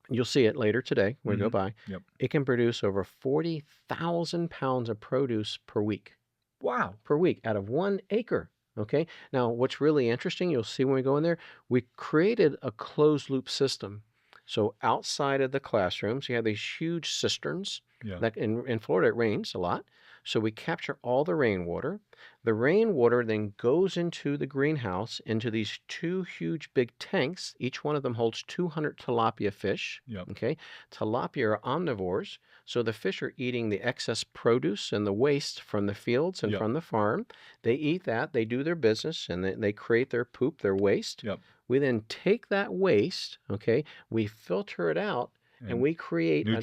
You'll see it later today when we go by. Yep. It can produce over 40,000 pounds of produce per week. Wow. Per week out of 1 acre. Okay. Now, what's really interesting, you'll see when we go in there, we created a closed loop system. So outside of the classrooms, you have these huge cisterns. Yeah. That in Florida, it rains a lot. So we capture all the rainwater. The rainwater then goes into the greenhouse, into these 2 huge big tanks. Each one of them holds 200 tilapia fish. Yep. Okay. Tilapia are omnivores. So the fish are eating the excess produce and the waste from the fields and Yep. from the farm. They eat that. They do their business, and they create their poop, their waste. Yep. We then take that waste, okay, we filter it out, and we create a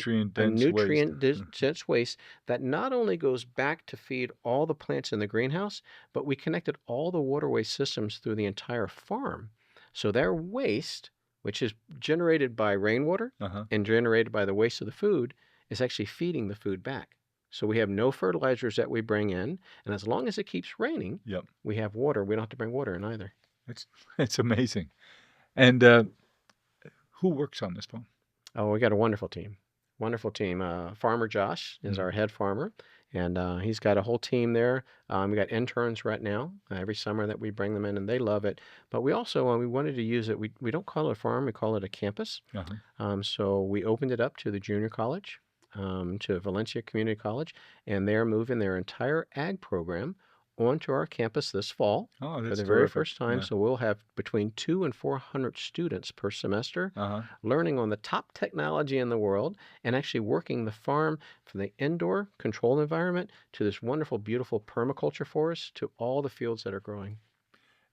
nutrient-dense waste that not only goes back to feed all the plants in the greenhouse, but we connected all the waterway systems through the entire farm. So their waste, which is generated by rainwater and generated by the waste of the food, is actually feeding the food back. So we have no fertilizers that we bring in, and as long as it keeps raining, we have water. We don't have to bring water in either. It's amazing. And who works on this farm? Oh, we got a wonderful team. Wonderful team. Farmer Josh is our head farmer, and he's got a whole team there. We got interns right now every summer that we bring them in, and they love it. But we also, we wanted to use it. We don't call it a farm. We call it a campus. So we opened it up to the junior college, to Valencia Community College, and they're moving their entire ag program onto our campus this fall for the very first time. Yeah. So we'll have between 200 and 400 students per semester learning on the top technology in the world and actually working the farm from the indoor controlled environment to this wonderful, beautiful permaculture forest to all the fields that are growing.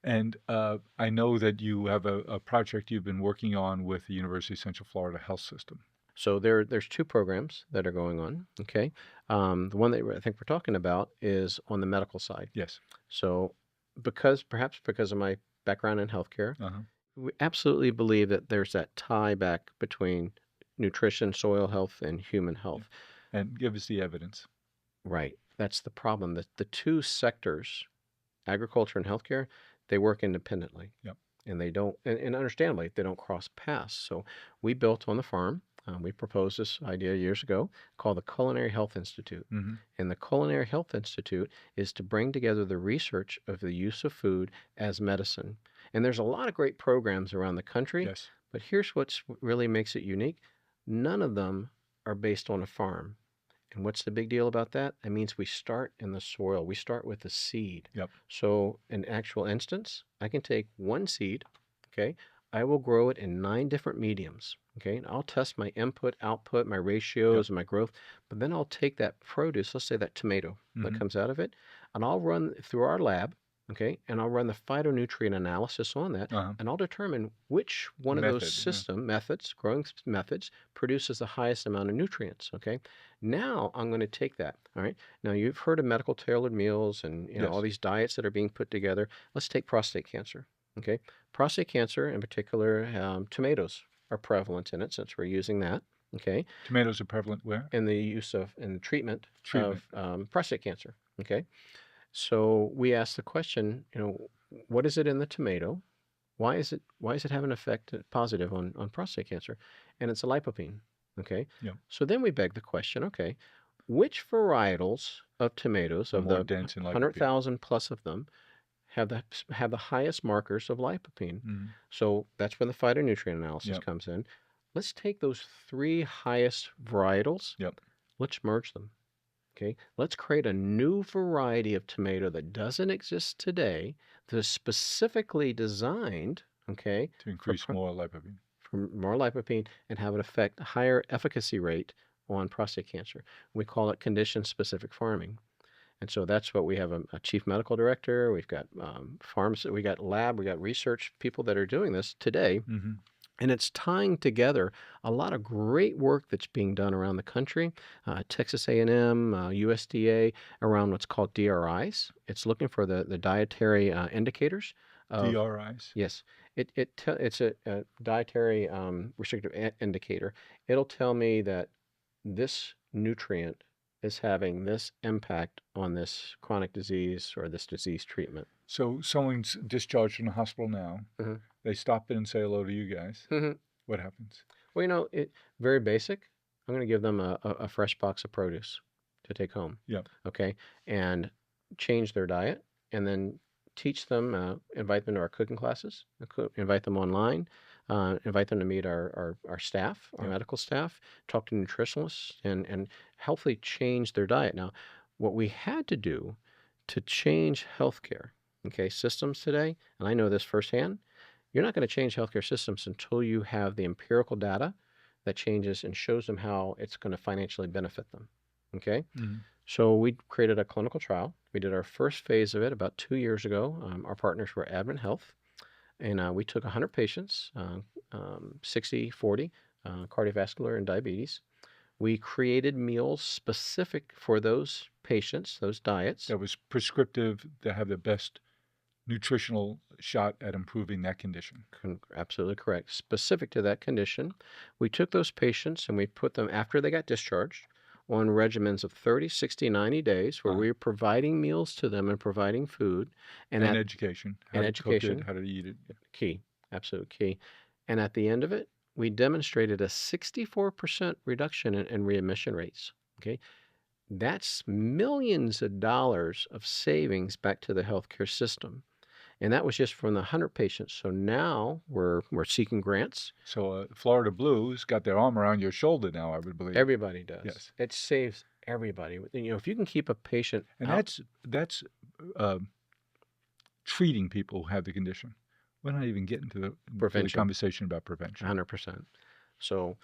And I know that you have a project you've been working on with the University of Central Florida Health System. So there's 2 programs that are going on, okay? The one that I think we're talking about is on the medical side. Yes. So perhaps because of my background in healthcare, we absolutely believe that there's that tie back between nutrition, soil health, and human health. Yeah. And give us the evidence. Right. That's the problem. The 2 sectors, agriculture and healthcare, they work independently. Yep. And they don't, and understandably, they don't cross paths. So we built on the farm. We proposed this idea years ago called the Culinary Health Institute. And the Culinary Health Institute is to bring together the research of the use of food as medicine. And there's a lot of great programs around the country, but here's what really makes it unique. None of them are based on a farm. And what's the big deal about that? That means we start in the soil. We start with the seed. Yep. So in actual instance, I can take 1 seed, okay? I will grow it in 9 different mediums, okay? And I'll test my input, output, my ratios, and my growth. But then I'll take that produce, let's say that tomato that comes out of it, and I'll run through our lab, okay? And I'll run the phytonutrient analysis on that, and I'll determine which one of those growing methods, produces the highest amount of nutrients, okay? Now I'm going to take that, all right? Now you've heard of medical tailored meals and all these diets that are being put together. Let's take prostate cancer. Okay, prostate cancer in particular, tomatoes are prevalent in it since we're using that. Okay, tomatoes are prevalent where? In the treatment. Of prostate cancer. Okay, so we asked the question, what is it in the tomato? Why is it having an effect positive on prostate cancer? And it's a lycopene. Okay, so then we beg the question, okay, which varietals of tomatoes of the 100,000 plus of them have the highest markers of lycopene. Mm. So that's when the phytonutrient analysis Yep. comes in. Let's take those 3 highest varietals. Yep. Let's merge them. Okay, let's create a new variety of tomato that doesn't exist today, that is specifically designed, okay, To increase more lycopene. for more lycopene and have it affect a higher efficacy rate on prostate cancer. We call it condition-specific farming. And so that's what we have a chief medical director. We've got pharmacists, we got lab, we got research people that are doing this today. Mm-hmm. And it's tying together a lot of great work that's being done around the country, Texas A&M, USDA, around what's called DRIs. It's looking for the dietary indicators of DRIs. yes. It's a dietary restrictive indicator. It'll tell me that this nutrient is having this impact on this chronic disease or this disease treatment. So someone's discharged from the hospital now. Mm-hmm. They stop in and say hello to you guys. Mm-hmm. What happens? Well, very basic. I'm going to give them a fresh box of produce to take home. Yeah. Okay. And change their diet, and then teach them, invite them to our cooking classes, invite them online, invite them to meet our staff, our medical staff, talk to nutritionalists, and hopefully change their diet. Now, what we had to do to change healthcare, okay, systems today, and I know this firsthand, you're not going to change healthcare systems until you have the empirical data that changes and shows them how it's going to financially benefit them. Okay? Mm-hmm. So we created a clinical trial. We did our first phase of it about 2 years ago. Our partners were Advent Health. And we took 100 patients, 60-40, cardiovascular and diabetes. We created meals specific for those patients, those diets. That was prescriptive to have the best nutritional shot at improving that condition. Absolutely correct. Specific to that condition. We took those patients and we put them, after they got discharged, on regimens of 30, 60, 90 days where we were providing meals to them and providing food. And education. How to cook it, how to eat it. Key. Absolute key. And at the end of it, we demonstrated a 64% reduction in readmission rates. Okay? That's millions of dollars of savings back to the healthcare system. And that was just from the 100 patients. So now we're seeking grants. So Florida Blue's got their arm around your shoulder now, I would believe. Everybody does. Yes. It saves everybody. You know, if you can keep a patient and out, that's treating people who have the condition. We're not even getting to the conversation about prevention. 100%. So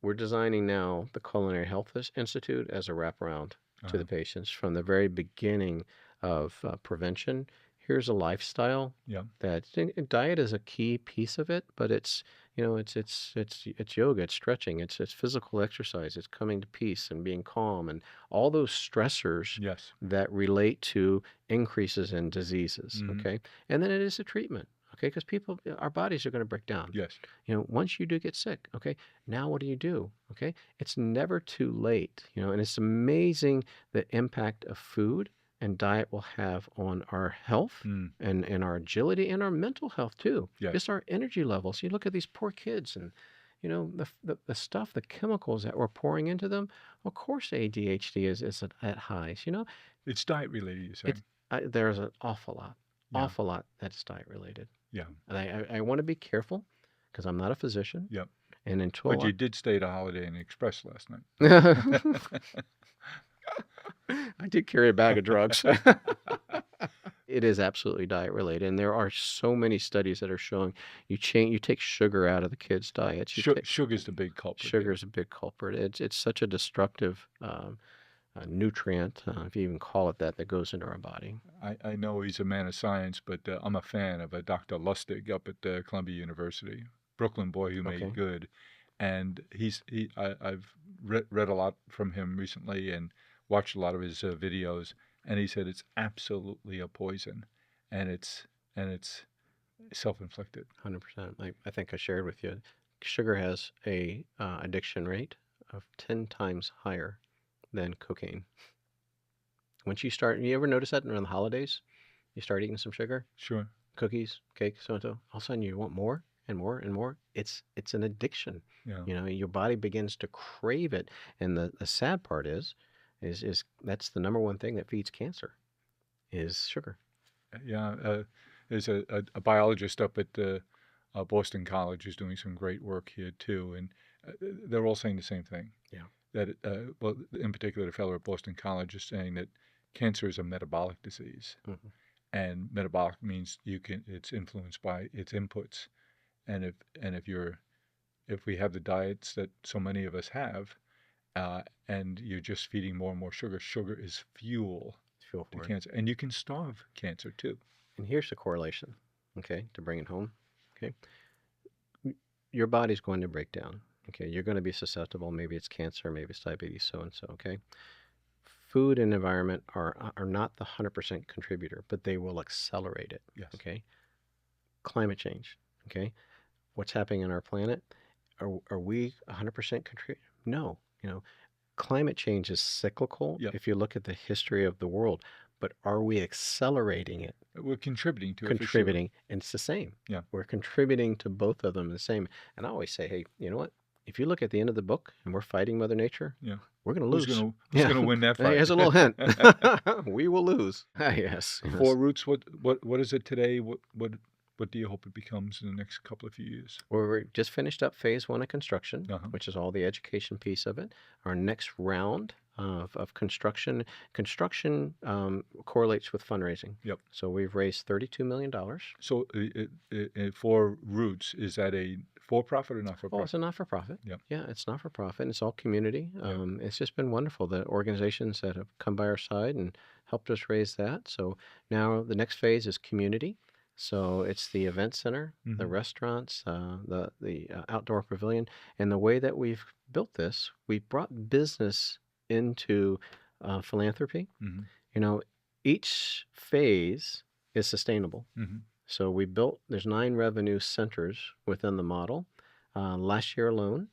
we're designing now the Culinary Health Institute as a wraparound to the patients from the very beginning of prevention. Here's a lifestyle. Yeah. That diet is a key piece of it, but it's yoga, it's stretching, it's physical exercise, it's coming to peace and being calm, and all those stressors that relate to increases in diseases. Mm-hmm. Okay, and then it is a treatment. Okay, because our bodies are going to break down. Yes. You know, once you do get sick, okay, now what do? Okay, it's never too late. You know, and it's amazing the impact of food and diet will have on our health and our agility and our mental health too. Yes. Just our energy levels. You look at these poor kids and, you know, the stuff, the chemicals that we're pouring into them. Of course, ADHD is at highs. You know, it's diet related. You say there's an awful lot that's diet related. Yeah, and I want to be careful because I'm not a physician. Yep. And but you did stay at a Holiday Inn Express last night. I did carry a bag of drugs. It is absolutely diet related, and there are so many studies that are showing you take sugar out of the kids' diets. Sugar's the big culprit. Sugar's a big culprit. It's such a destructive nutrient, if you even call it that goes into our body. I know he's a man of science, but I'm a fan of Dr. Lustig up at Columbia University, Brooklyn boy who made good, and I've read a lot from him recently and watched a lot of his videos, and he said it's absolutely a poison, and it's self-inflicted. 100%. I think I shared with you, sugar has a addiction rate of 10 times higher than cocaine. Once you ever notice that around the holidays? You start eating some sugar? Sure. Cookies, cake, so-and-so. All of a sudden you want more and more and more. It's an addiction. Yeah. You know, your body begins to crave it. And the sad part is that's the number one thing that feeds cancer is sugar. Yeah, there's a biologist up at Boston College who's doing some great work here too, and they're all saying the same thing. Yeah. That well, in particular, the fellow at Boston College is saying that cancer is a metabolic disease, Hmm. and metabolic means it's influenced by its inputs, and if we have the diets that so many of us have, and you're just feeding more and more sugar, sugar is fuel Feel to for it. cancer, and you can starve cancer too. And here's the correlation, okay, to bring it home. Okay. Your body's going to break down. Okay. You're going to be susceptible. Maybe it's cancer, maybe it's diabetes, so and so. Okay. Food and environment are not the 100% contributor, but they will accelerate it. Yes. Okay. Climate change. Okay. What's happening on our planet? Are we 100% contribute? No. Climate change is cyclical. Yep. If you look at the history of the world, but are we accelerating it? We're contributing to it. Contributing, and it's the same. Yeah. We're contributing to both of them the same. And I always say, hey, you know what? If you look at the end of the book and we're fighting Mother Nature, Yeah. we're going to lose. Who's going to win that fight? Here's a little hint. We will lose. Yes. Four Roots. What is it today? What do you hope it becomes in the next couple of few years? Well, we just finished up phase 1 of construction, Uh-huh. which is all the education piece of it. Our next round of construction correlates with fundraising. Yep. So we've raised $32 million. So Four Roots, is that a for-profit or not Oh, for-profit? it's a not-for-profit. Yep. Yeah, it's not-for-profit, and it's all community. Yep. It's just been wonderful, the organizations that have come by our side and helped us raise that. So now the next phase is community. So it's the event center, the Mhm. restaurants, the outdoor pavilion. And the way that we've built this, we brought business into philanthropy. Mhm. Each phase is sustainable. Mhm. So there's 9 revenue centers within the model. Last year alone,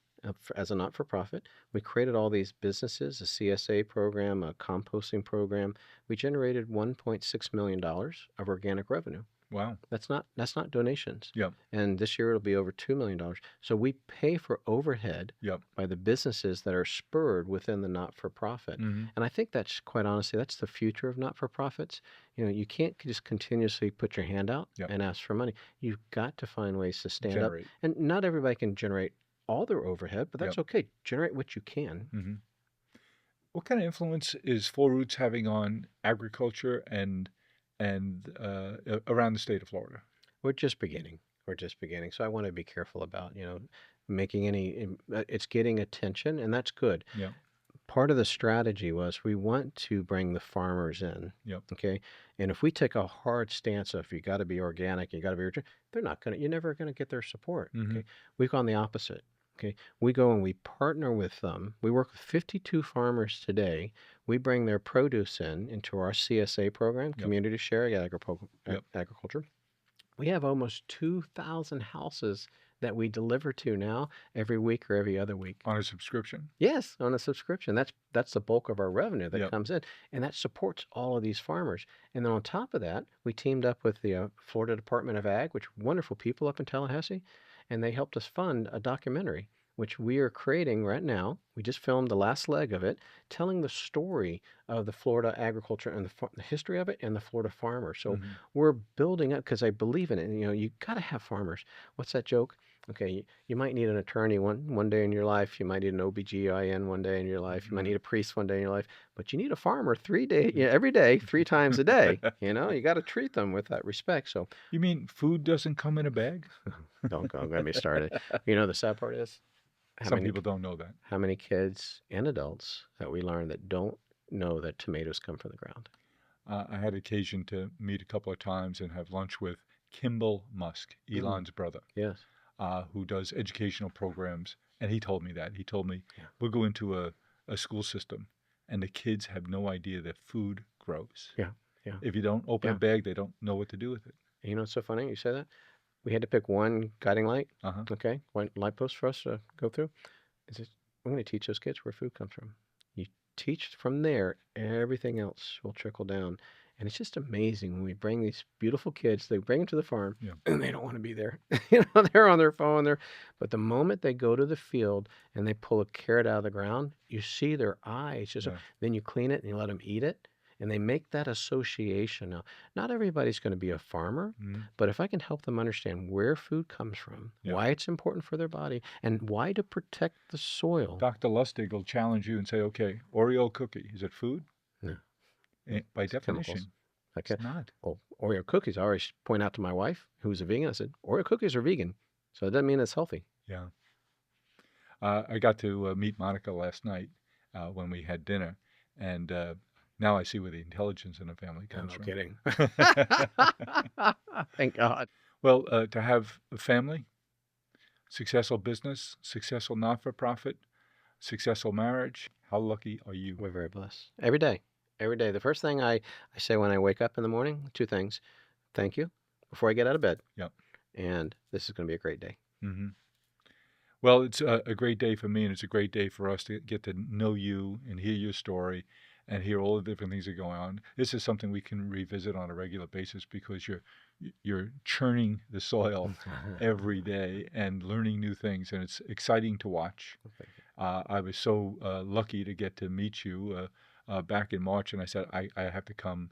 as a not-for-profit, we created all these businesses, a CSA program, a composting program. We generated $1.6 million of organic revenue. Wow. That's not donations. Yep. And this year it'll be over $2 million. So we pay for overhead Yep. by the businesses that are spurred within the not-for-profit. Mhm. And I think that's, quite honestly, that's the future of not-for-profits. You can't just continuously put your hand out Yep. and ask for money. You've got to find ways to stand Generate. up. And not everybody can generate all their overhead, but that's Yep. okay. Generate what you can. Mhm. What kind of influence is Four Roots having on agriculture and around the state of Florida? We're just beginning. So I want to be careful about, making it's getting attention, and that's good. Yeah. Part of the strategy was we want to bring the farmers in. Yep. Okay. And if we take a hard stance of you got to be organic, you're never going to get their support. Mhm. Okay. We've gone the opposite. Okay. We go and we partner with them. We work with 52 farmers today. We bring their produce into our CSA program, Yep. Community Sharing Yep. Agriculture. We have almost 2,000 houses that we deliver to now every week or every other week. On a subscription? Yes, on a subscription. That's the bulk of our revenue that Yep. comes in, and that supports all of these farmers. And then on top of that, we teamed up with the Florida Department of Ag, which are wonderful people up in Tallahassee, and they helped us fund a documentary, which we are creating right now. We just filmed the last leg of it, telling the story of the Florida agriculture and the history of it and the Florida farmer. So Mhm. we're building up because I believe in it. And, you got to have farmers. What's that joke? Okay, you might need an attorney one day in your life. You might need an OBGYN one day in your life. You might need a priest one day in your life. But you need a farmer every day, 3 times a day. You got to treat them with that respect. So You mean food doesn't come in a bag? don't get me started. The sad part is, Some people don't know that. how many kids and adults that we learn that don't know that tomatoes come from the ground. I had occasion to meet a couple of times and have lunch with Kimball Musk, Elon's brother, Yes. who does educational programs. And he told me that. He told me, Yeah. we'll go into a school system and the kids have no idea that food grows. Yeah, yeah. If you don't open Yeah. a bag, they don't know what to do with it. You know what's so funny? You say that? We had to pick one guiding light, Uh-huh. okay? One light post for us to go through. Is this, we're going to teach those kids where food comes from. You teach from there, everything else will trickle down. And it's just amazing when we bring these beautiful kids, they bring them to the farm, Yeah. and they don't want to be there. They're on their phone. But the moment they go to the field and they pull a carrot out of the ground, you see their eyes. Yeah. Then you clean it and you let them eat it. And they make that association. Now, not everybody's going to be a farmer, but if I can help them understand where food comes from, why it's important for their body, and why to protect the soil. Dr. Lustig will challenge you and say, okay, Oreo cookie, is it food? No. By definition, Okay. it's not. Well, Oreo cookies, I always point out to my wife, who's a vegan, I said, Oreo cookies are vegan, so it doesn't mean it's healthy. Yeah. I got to meet Monica last night when we had dinner, and now I see where the intelligence in the family comes from. Kidding. Thank God. Well, to have a family, successful business, successful not-for-profit, successful marriage, how lucky are you? We're very blessed. Every day. Every day. The first thing I say when I wake up in the morning, 2 things. Thank you before I get out of bed. Yep. And this is going to be a great day. Mm-hmm. Well, it's a great day for me, and it's a great day for us to get to know you and hear your story and hear all the different things that go on. This is something we can revisit on a regular basis because you're churning the soil every day and learning new things, and it's exciting to watch. I was so lucky to get to meet you back in March, and I said, I have to come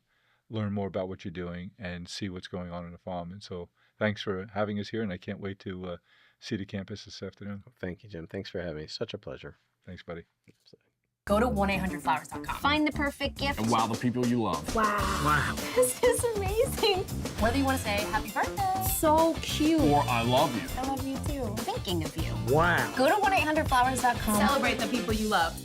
learn more about what you're doing and see what's going on the farm. And so thanks for having us here, and I can't wait to see the campus this afternoon. Thank you, Jim. Thanks for having me. Such a pleasure. Thanks, buddy. Go to 1-800-Flowers.com. Find the perfect gift. And wow the people you love. Wow. This is amazing. Whether you want to say happy birthday. So cute. Or I love you. I love you too. Thinking of you. Wow. Go to 1-800-Flowers.com. Celebrate the people you love.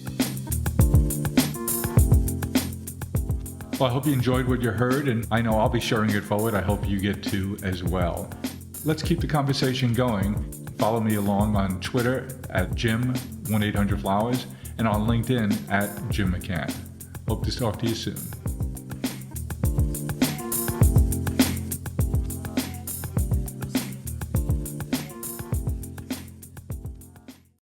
Well, I hope you enjoyed what you heard, and I know I'll be sharing it forward. I hope you get to as well. Let's keep the conversation going. Follow me along on Twitter at Jim1800Flowers and on LinkedIn at Jim McCann. Hope to talk to you soon.